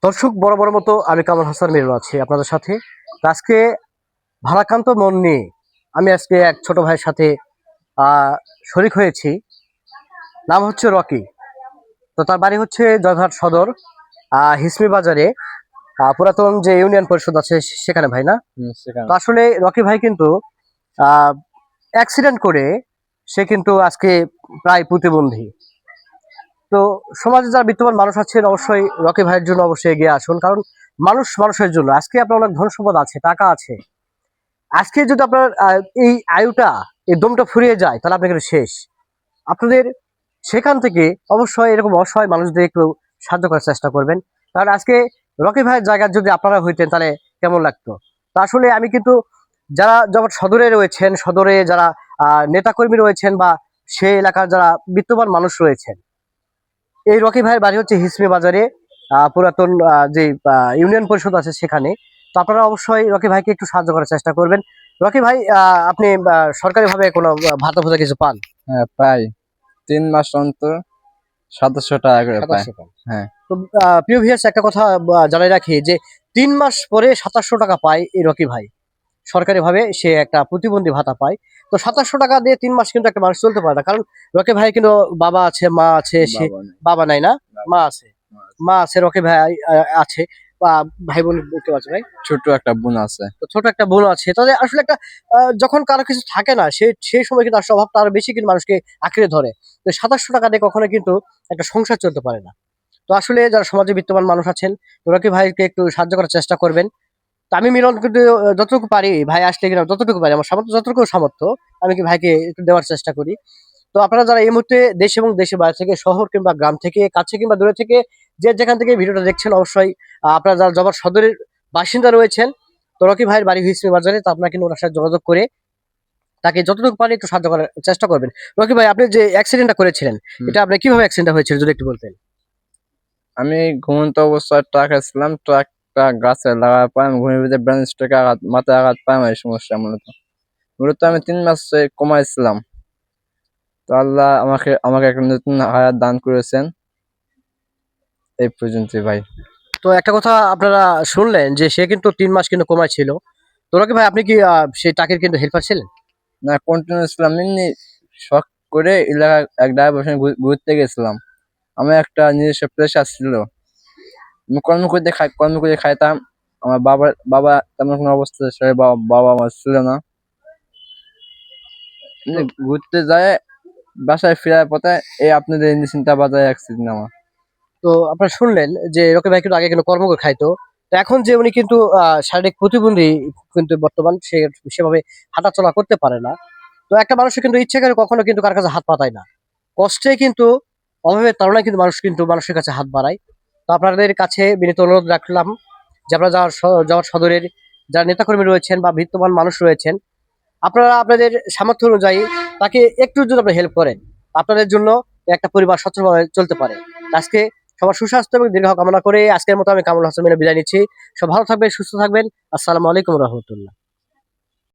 দর্শক বড় বড় মতো আমি কামাল হাসান মিরর আছি আপনাদের সাথে। তো আজকে ভারাক্রান্ত মন নিয়ে আমি আজকে এক ছোট ভাইয়ের সাথে শরিক হয়েছি। নাম হচ্ছে রকি। তো তার বাড়ি হচ্ছে জয়ঘাট সদর হিসমি বাজারে, পুরাতন যে ইউনিয়ন পরিষদ আছে সেখানে ভাই না। সেখানে তো আসলে রকি ভাই কিন্তু অ্যাক্সিডেন্ট করে সে কিন্তু আজকে প্রায় প্রতিবন্ধী। তো সমাজে যারা বিত্তবান মানুষ আছেন অবশ্যই রকি ভাইয়ের জন্য অবশ্যই এগিয়ে আসুন, কারণ মানুষ মানুষের জন্য। আজকে আপনার অনেক ধন সম্পদ আছে, টাকা আছে, আজকে যদি আপনার এই আয়ুটা, এই দমটা ফুরিয়ে যায় তাহলে আপনি কিন্তু শেষ। আপনাদের সেখান থেকে অবশ্যই এরকম অসহায় মানুষদের একটু সাহায্য করার চেষ্টা করবেন, কারণ আজকে রকি ভাইয়ের জায়গায় যদি আপনারা হইতেন তাহলে কেমন লাগতো। তো আসলে আমি কিন্তু যারা যেমন সদরে রয়েছেন, সদরে যারা নেতাকর্মী রয়েছেন বা সেই এলাকার যারা বিত্তবান মানুষ রয়েছেন, এই রকি ভাইয়ের বাড়ি হচ্ছে হিসমি বাজারে, পুরাতন যে ইউনিয়ন পরিষদ আছে সেখানে। তো আপনারা অবশ্যই রকি ভাইকে একটু সাহায্য করার চেষ্টা করবেন। রকি ভাই, আপনি সরকারিভাবে কোনো ভাতা ভুতা কিছু পান? হ্যাঁ পাই, 3 মাস অন্তর 700 টাকা করে পাই। 2700 টাকা। হ্যাঁ তো প্রিয় ভিউয়ার্স, একটা কথা জানাই রাখি যে 3 মাস পরে 2700 টাকা পায় এই রকি ভাই। সরকারিভাবে সে একটা প্রতিবন্ধী ভাতা পায়। তো 2700 টাকা দিয়ে 3 মাস কিন্তু একটা মানুষ চলতে পারে না, কারণ রকি ভাই কিন্তু বাবা আছে, মা আছে, সে বাবা নেই। বাবা নাই না, মা আছে। মা মা আছে, রকি ভাই আছে, বা ভাই বোন দেখতে পাচ্ছ ভাই। ছোট একটা বোন আছে। তো ছোট একটা বোন আছে। তাদের আসলে একটা যখন কারো কিছু থাকে না, সেই সময় কিন্তু আসলে অভাবটা আরো বেশি কিন্তু মানুষকে আঁকড়ে ধরে। তো 2700 টাকা দিয়ে কখনো কিন্তু একটা সংসার চলতে পারে না। তো আসলে যারা সমাজে বিত্তবান মানুষ আছেন, রকি ভাইকে একটু সাহায্য করার চেষ্টা করবেন। তো আমি মিলন কিন্তু যতটুকু পারি, ভাই আসলে কিনা যতটুকু পারি, আমার সামর্থ্য যতটুকু সামর্থ্য, আমি কি ভাইকে একটু দেওয়ার চেষ্টা করি। তো আপনারা যারা এই মুহূর্তে দেশ এবং দেশের বাইরে থেকে, শহর কিংবা গ্রাম থেকে, কাছে কিংবা দূরে থেকে, যে যেখান থেকে ভিডিওটা দেখছেন, অবশ্যই আপনারা যারা জবার সদরের বাসিন্দা রয়েছেন, তো রকি ভাইয়ের বাড়ি হিসমি বাজারে, তো আপনারা কিন্তু ওনার সাথে যোগাযোগ করে তাকে যতটুকু পারি একটু সাহায্য করার চেষ্টা করবেন। রকি ভাই, আপনি যে অ্যাক্সিডেন্টটা করেছিলেন, এটা আপনি কিভাবে অ্যাক্সিডেন্টটা হয়েছিল যদি একটু বলতেন? আমি ঘুমন্ত অবস্থায় ট্রাক আসছিলাম, ট্রাকটা গাছে লাগার পর আমি ঘুমের ভিতরে ব্রেন স্ট্রোকে আঘাত, মাথায় আঘাত পাই। আমার এই সমস্যা মূলত মূলত আমি 3 মাস কমাইছিলাম। তো আল্লাহ আমাকে আমাকে একটা নতুন হায়াত দান করেছেন। এই পর্যন্তই ভাই। তো একটা কথা আপনারা শুনলেন যে সে কিন্তু 3 মাস কিন্তু কোমায় ছিল। তো রকি ভাই, আপনি কি সেই টাকের কিন্তু হেল্পার ছিলেন? না, কন্টিনিউ ছিলাম, এমনি শখ করে এলাকায় এক ড্রাইভারের সঙ্গে ঘুরতে গেছিলাম। আমার একটা নিজস্ব প্রেশার ছিল, আমি কর্ম করে খাইতাম। আমার বাবা তেমন কোনো অবস্থা ছিল, বাবা আমার ছিল না। তো এমনি ঘুরতে যায়, বাসায় ফেরার পথে এই আপনাদের চিন্তা বাজায় অ্যাক্সিডেন্ট আমার। তো আপনারা শুনলেন যে রকি ভাই কিন্তু আগে কিন্তু কর্ম করে খাইতো। তো এখন যে উনি কিন্তু শারীরিক প্রতিবন্ধী, কিন্তু বর্তমান সে সেভাবে হাঁটাচলা করতে পারে না। তো একটা মানুষের কিন্তু ইচ্ছে করে কখনো কিন্তু কার কাছে হাত পাতায় না, কষ্টে কিন্তু, অভাবের তাড়নায় কিন্তু মানুষ কিন্তু মানুষের কাছে হাত বাড়ায়। তো আপনাদের কাছে বিনীত অনুরোধ রাখলাম যে আপনারা যাওয়ার সদরের যারা নেতাকর্মী রয়েছেন বা বিত্তবান মানুষ রয়েছেন, আপনারা আপনাদের সামর্থ্য অনুযায়ী তাকে একটু যদি আপনি হেল্প করেন, আপনাদের জন্য একটা পরিবার সচ্ছলভাবে চলতে পারে। আজকে সবার সুস্বাস্থ্য এবং দীর্ঘ কামনা করে আজকের মতো আমি কামরুল হাসান মিনা বিদায় নিচ্ছি। সব ভালো থাকবেন, সুস্থ থাকবেন। আসসালামু আলাইকুম রহমতুল্লাহ।